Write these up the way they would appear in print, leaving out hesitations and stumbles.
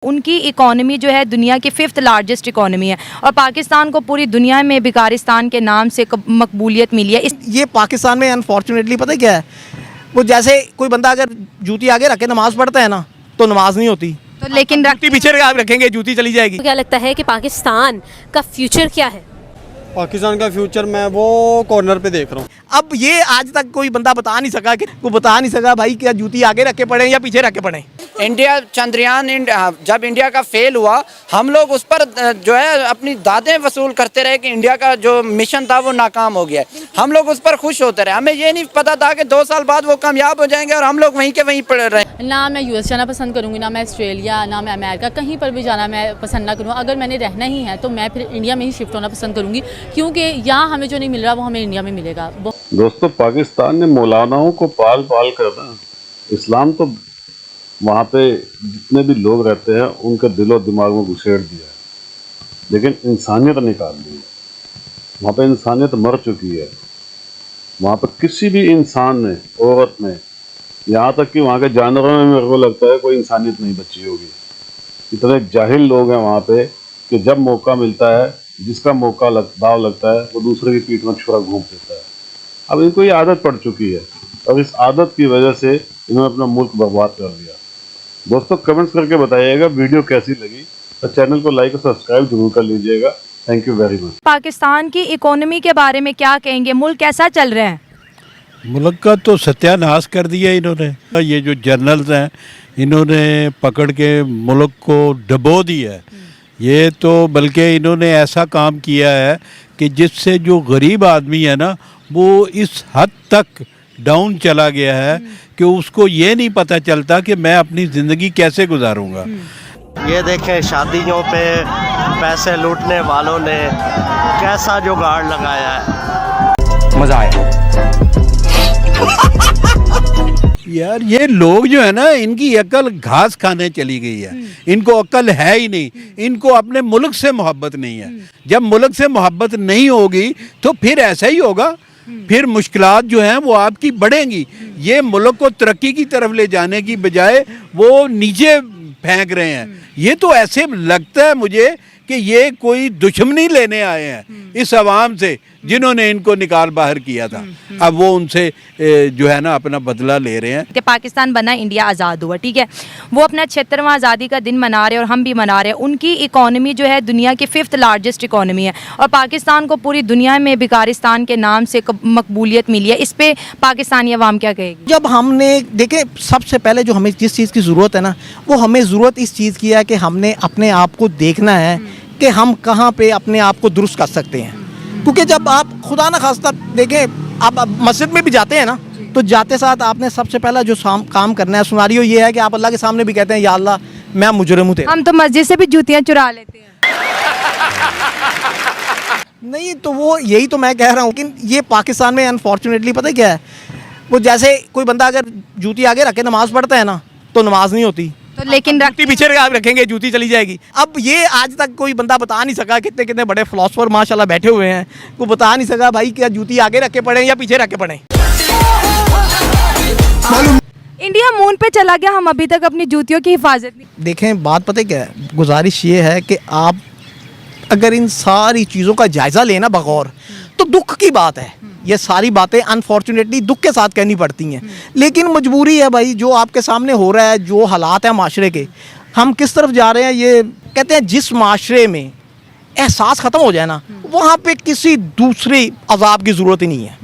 उनकी इकॉनमी जो है दुनिया की 5th लार्जेस्ट इकॉनमी है और पाकिस्तान को पूरी दुनिया में भिखारिस्तान के नाम से मकबूलियत मिली है। ये पाकिस्तान में अनफॉर्चुनेटली पता है क्या है, वो जैसे कोई बंदा अगर जूती आगे रखे नमाज पढ़ता है ना तो नमाज नहीं होती, तो लेकिन जूती पीछे रखेंगे जूती चली जाएगी। क्या लगता है कि पाकिस्तान का फ्यूचर क्या है? पाकिस्तान का फ्यूचर मैं वो कॉर्नर पे देख रहा हूँ। अब ये आज तक कोई बंदा बता नहीं सका कि वो बता नहीं सका भाई क्या जूती आगे रख के पड़े या पीछे रख के पड़े। इंडिया चंद्रयान जब इंडिया का फेल हुआ हम लोग उस पर जो है अपनी दादें वसूल करते रहे कि इंडिया का जो मिशन था वो नाकाम हो गया। हम लोग उस पर खुश होते रहे, हमें ये नहीं पता था कि 2 साल बाद वो कामयाब हो जाएंगे और हम लोग वहीं के वहीं पड़ रहे हैं। ना मैं यूएस जाना पसंद करूँगी, ना मैं ऑस्ट्रेलिया, ना मैं अमेरिका, कहीं पर भी जाना मैं पसंद ना करूँ। अगर मैंने रहना ही है तो मैं फिर इंडिया में ही शिफ्ट होना पसंद करूँगी, क्योंकि यहाँ हमें जो नहीं मिल रहा वो हमें इंडिया में मिलेगा। दोस्तों, पाकिस्तान ने मौलानाओं को पाल पाल कर ना इस्लाम तो वहाँ पे जितने भी लोग रहते हैं उनके दिलो दिमाग में घुसेड़ दिया है, लेकिन इंसानियत निकाल दी है। वहाँ पे इंसानियत मर चुकी है। वहाँ पे किसी भी इंसान ने, औरत ने, यहाँ तक कि वहाँ के जानवरों में मेरे को लगता है कोई इंसानियत नहीं बची होगी। इतने जाहिल लोग हैं वहाँ पे कि जब मौका मिलता है, जिसका दाव लगता है वो दूसरे की पीठ में छुरा घूम देता है। अब इनको ये आदत पड़ चुकी है और इस आदत की वजह से इन्होंने अपना मुल्क बर्बाद कर दिया। दोस्तों, कमेंट्स करके बताइएगा वीडियो कैसी लगी और चैनल को लाइक और सब्सक्राइब जरूर कर लीजिएगा। Thank you very much. Pakistan की इकोनॉमी के बारे में क्या कहेंगे? मुल्क कैसा चल रहा है? मुल्क का तो सत्यानाश कर दिया इन्होंने। ये जो जर्नल्स हैं इन्होंने पकड़ के मुल्क को डबो दिया है। ये तो बल्कि इन्होंने ऐसा काम किया है कि जिससे जो गरीब आदमी है ना वो इस हद तक डाउन चला गया है कि उसको ये नहीं पता चलता कि मैं अपनी ज़िंदगी कैसे गुजारूंगा। ये देखें, शादियों पे पैसे लूटने वालों ने कैसा जुगाड़ लगाया है। मज़ा आया यार, ये लोग जो है ना इनकी अकल घास खाने चली गई है। इनको अकल है ही नहीं। इनको अपने मुल्क से मोहब्बत नहीं है। जब मुल्क से मोहब्बत नहीं होगी तो फिर ऐसा ही होगा, फिर मुश्किलात जो हैं वो आपकी बढ़ेंगी। ये मुल्क को तरक्की की तरफ ले जाने की बजाय वो नीचे फेंक रहे हैं। ये तो ऐसे लगता है मुझे कि ये कोई दुश्मनी लेने आए हैं इस अवाम से जिन्होंने इनको निकाल बाहर किया था। अब वो उनसे जो है ना अपना बदला ले रहे हैं कि पाकिस्तान बना, इंडिया आज़ाद हुआ, ठीक है। वो अपना 76वां आज़ादी का दिन मना रहे हैं और हम भी मना रहे हैं। उनकी इकॉनमी जो है दुनिया की 5th लार्जेस्ट इकॉनमी है और पाकिस्तान को पूरी दुनिया में भिखारिस्तान के नाम से मकबूलियत मिली है। इस पर पाकिस्तानी अवाम क्या कहेगी? जब हमने देखे, सबसे पहले जो हमें जिस चीज़ की ज़रूरत है ना, वो हमें ज़रूरत इस चीज़ की है कि हमने अपने आप को देखना है कि हम कहाँ पे अपने आप को दुरुस्त कर सकते हैं। क्योंकि जब आप खुदा न खास्ता देखें, आप मस्जिद में भी जाते हैं ना तो जाते साथ आपने सबसे पहला जो काम करना है, सुनारियो ये है कि आप अल्लाह के सामने भी कहते हैं या अल्लाह मैं मुजरिम हूँ तेरा। हम तो मस्जिद से भी जूतियाँ चुरा लेते हैं। नहीं तो वो यही तो मैं कह रहा हूँ कि ये पाकिस्तान में अनफॉर्चुनेटली पता है क्या है, वो जैसे कोई बंदा अगर जूती आगे रखे नमाज पढ़ता है ना तो नमाज नहीं होती, तो लेकिन जूती पीछे रखेंगे जूती चली जाएगी। अब ये आज तक कोई बंदा बता नहीं सका, कितने कितने बड़े फिलोसोफर माशाल्लाह बैठे हुए हैं, वो बता नहीं सका भाई क्या जूती आगे रख के पड़े या पीछे रख के पड़े। इंडिया मून पे चला गया, हम अभी तक अपनी जूतियों की हिफाजत नहीं। देखें, बात पता है क्या है, गुजारिश ये है कि आप अगर इन सारी चीज़ों का जायज़ा लेना बगौर, तो दुख की बात है। ये सारी बातें अनफॉर्चुनेटली दुख के साथ कहनी पड़ती हैं, लेकिन मजबूरी है भाई। जो आपके सामने हो रहा है, जो हालात हैं माशरे के, हम किस तरफ जा रहे हैं, ये कहते हैं जिस माशरे में एहसास ख़त्म हो जाए ना, वहाँ पे किसी दूसरी अजाब की ज़रूरत ही नहीं है।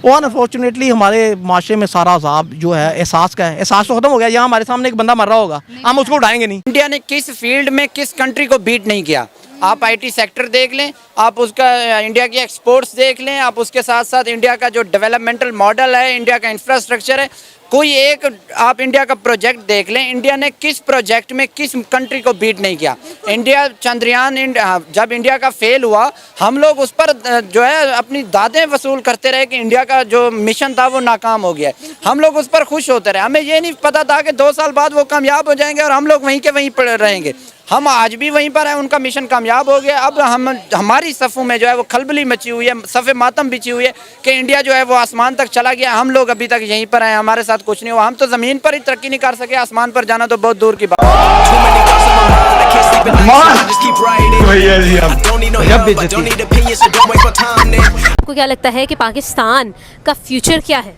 और अनफॉर्चुनेटली हमारे माशरे में सारा अजाब जो है एहसास का है। एहसास तो ख़त्म हो गया। यहाँ हमारे सामने एक बंदा मर रहा होगा, हम उसको उठाएंगे नहीं। इंडिया ने किस फील्ड में किस कंट्री को बीट नहीं किया। आप आईटी सेक्टर देख लें, आप उसका इंडिया की एक्सपोर्ट्स देख लें, आप उसके साथ साथ इंडिया का जो डेवलपमेंटल मॉडल है, इंडिया का इंफ्रास्ट्रक्चर है, कोई एक आप इंडिया का प्रोजेक्ट देख लें, इंडिया ने किस प्रोजेक्ट में किस कंट्री को बीट नहीं किया। इंडिया चंद्रयान जब इंडिया का फेल हुआ हम लोग उस पर जो है अपनी दादें वसूल करते रहे कि इंडिया का जो मिशन था वो नाकाम हो गया। हम लोग उस पर खुश होते रहे, हमें ये नहीं पता था कि 2 साल बाद वो कामयाब हो जाएंगे और हम लोग वहीं के वहीं पड़ रहेंगे। हम आज भी वहीं पर हैं, उनका मिशन कामयाब हो गया। अब हमारी सफ़ों में जो है वो खलबली मची हुई है, सफ़े मातम बिछी हुई है कि इंडिया जो है वो आसमान तक चला गया। हम लोग अभी तक यहीं पर हैं, हमारे साथ कुछ नहीं हुआ। हम तो ज़मीन पर ही तरक्की नहीं कर सके, आसमान पर जाना तो बहुत दूर की बात। आपको क्या लगता है कि पाकिस्तान का फ्यूचर क्या है?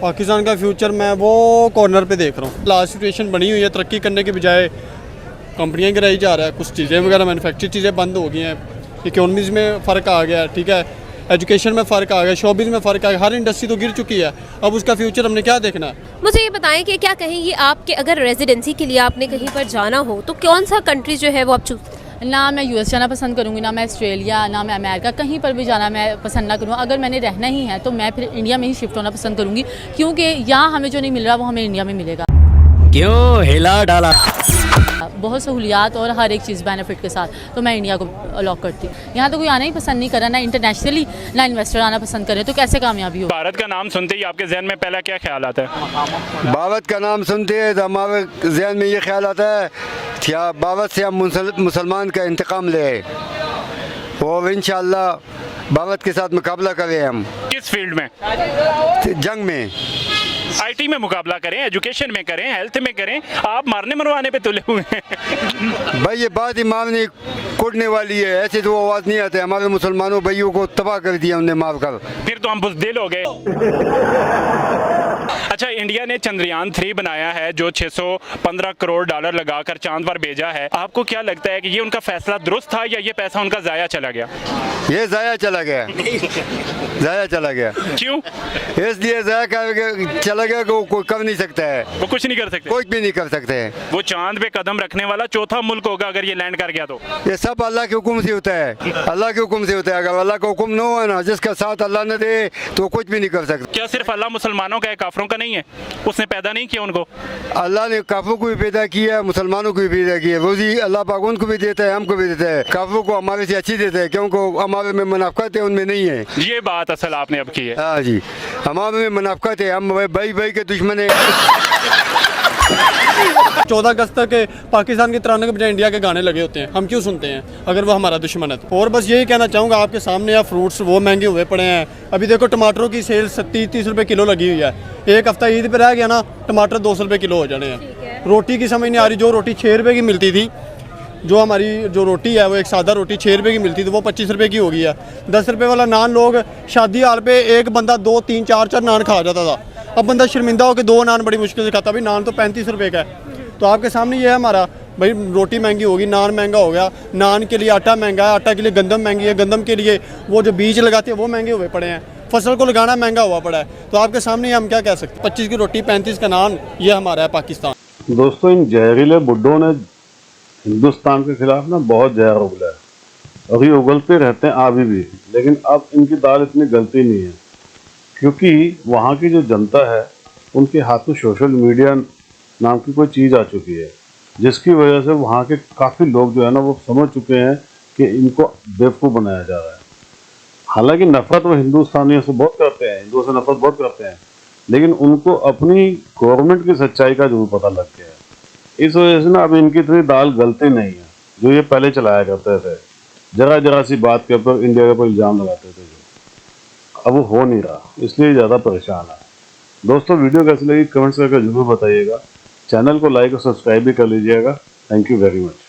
पाकिस्तान का फ्यूचर मैं वो कॉर्नर पे देख रहा हूँ। लास्ट सिचुएशन बनी हुई है, तरक्की करने के बजाय कंपनियां गिराई जा रहा है, कुछ चीज़ें वगैरह मैन्युफैक्चर चीज़ें बंद हो गई हैं, इकोनॉमीज़ में फ़र्क आ गया, ठीक है, एजुकेशन में फ़र्क आ गया, शोबिज़ में फ़र्क आ गया, हर इंडस्ट्री तो गिर चुकी है। अब उसका फ्यूचर हमने क्या देखना है? मुझे ये बताएं कि क्या कहेंगे आपके, अगर रेजिडेंसी के लिए आपने कहीं पर जाना हो तो कौन सा कंट्री जो है वो आप चूज? ना मैं यूएस जाना पसंद करूँगी, ना मैं ऑस्ट्रेलिया, ना मैं अमेरिका, कहीं पर भी जाना मैं पसंद ना करूँ। अगर मैंने रहना ही है तो मैं फिर इंडिया में ही शिफ्ट होना पसंद करूँगी, क्योंकि यहाँ हमें जो नहीं मिल रहा वो हमें इंडिया में मिलेगा। क्यों हिला डाला? बहुत सहूलियात और हर एक चीज़ बेनिफिट के साथ, तो मैं इंडिया को अलॉट करती हूँ। यहाँ तो कोई आना ही पसंद नहीं कर रहा, ना इंटरनेशनली ना इन्वेस्टर आना पसंद करे, तो कैसे कामयाबी हो? भारत का नाम सुनते ही आपके जहन में पहला क्या ख्याल आता है? भारत का नाम सुनते हैं तो हमारे जहन में ये ख्याल आता है क्या भारत से हम मुसलमान का इंतकाम ले और इंशाअल्लाह भारत के साथ मुकाबला करें। हम किस फील्ड में? जंग में, आईटी में मुकाबला करें, एजुकेशन में करें, हेल्थ में करें। आप मारने मरवाने पे तुले हुए हैं। भाई ये बात ही मारने कूटने वाली है, ऐसे तो आवाज़ नहीं आते। हमारे मुसलमानों भाइयों को तबाह कर दिया उन्हें मार कर। फिर तो हम बुज़दिल हो गए। अच्छा, इंडिया ने चंद्रयान 3 बनाया है जो 615 करोड़ डॉलर लगाकर चांद पर भेजा है। आपको क्या लगता है कि ये उनका फैसला दुरुस्त था या ये पैसा उनका ज़ाया चला गया? ये ज़ाया चला गया, ज़ाया चला गया। क्यों? इसलिए ज़ाया चला गया कि वो कोई कर नहीं सकता है, वो कुछ नहीं कर सकते, कोई भी नहीं कर सकते हैं। वो चांद पे कदम रखने वाला चौथा मुल्क होगा अगर ये लैंड कर गया तो। ये सब अल्लाह के हुक्म से होता है, अल्लाह के हुक्म से होता है। अगर अल्लाह का हुक्म न हो ना, जिसका साथ अल्लाह न दे तो कुछ भी नहीं कर सकता। क्या सिर्फ अल्लाह मुसलमानों का है, काफिरों का नहीं है? उसने पैदा नहीं किया उनको? अल्लाह ने काफिरों को भी पैदा किया है, मुसलमानों को भी पैदा किया है। रोजी अल्लाह पाक उनको भी देता है, हमको भी देता है। काफिरों को हमारे से अच्छी देता है, क्योंकि हमारे में मुनाफिकत है, उनमें नहीं है। ये बात असल आपने अब की है। हाँ जी, हमारे में मुनाफिकत है, हम भाई भाई के दुश्मन है। 14 अगस्त तक पाकिस्तान के तराने के बजाय इंडिया के गाने लगे होते हैं, हम क्यों सुनते हैं अगर वो हमारा दुश्मन है तो? और बस यही कहना चाहूँगा आपके सामने, या फ्रूट्स वो महंगे हुए पड़े हैं। अभी देखो टमाटरों की सेल 30 रुपये किलो लगी हुई है। एक हफ्ता ईद पे रह गया ना, टमाटर 200 रुपये किलो हो जाने हैं। रोटी की समझ नहीं आ रही, जो रोटी 6 रुपये की मिलती थी, जो हमारी जो रोटी है वो एक सादा रोटी 6 रुपये की मिलती थी, वो 25 रुपये की हो गई है। 10 रुपये वाला नान लोग शादी हाल पे एक बंदा 2, 3, 4 नान खा जाता था। अब बंदा शर्मिंदा होकर 2 नान बड़ी मुश्किल से खाता। भाई नान तो 35 रुपये का है। तो आपके सामने ये है हमारा, भाई रोटी महंगी होगी, नान महंगा हो गया। नान के लिए आटा महंगा है, आटा के लिए गंदम महंगी है, गंदम के लिए वो जो बीज लगाते हैं वो महंगे हुए पड़े हैं, फसल को लगाना महंगा हुआ पड़ा है। तो आपके सामने हम क्या कह सकते हैं? 25 की रोटी 35 का नान, ये हमारा है पाकिस्तान। दोस्तों, इन जहरीले बुड्ढों ने हिंदुस्तान के खिलाफ ना बहुत जहर उगला है और ये उगलते रहते हैं अभी भी। लेकिन अब इनकी दाल इतनी गलती नहीं है, क्योंकि वहाँ की जो जनता है उनके हाथ में सोशल मीडिया नाम की कोई चीज़ आ चुकी है, जिसकी वजह से वहाँ के काफ़ी लोग जो है ना वो समझ चुके हैं कि इनको बेवकूफ़ बनाया जा रहा है। हालांकि नफरत वो हिंदुस्तानियों से बहुत करते हैं, हिंदुओं से नफरत बहुत करते हैं, लेकिन उनको अपनी गवर्नमेंट की सच्चाई का जरूर पता लग गया है। इस वजह से ना अब इनकी इतनी दाल गलती नहीं है जो ये पहले चलाया करते थे। जरा जरा सी बात के ऊपर इंडिया के ऊपर इल्ज़ाम लगाते थे, जो अब वो हो नहीं रहा, इसलिए ज़्यादा परेशान है। दोस्तों, वीडियो कैसी लगी कमेंट्स करके जरूर बताइएगा। चैनल को लाइक और सब्सक्राइब भी कर लीजिएगा। Thank you very much.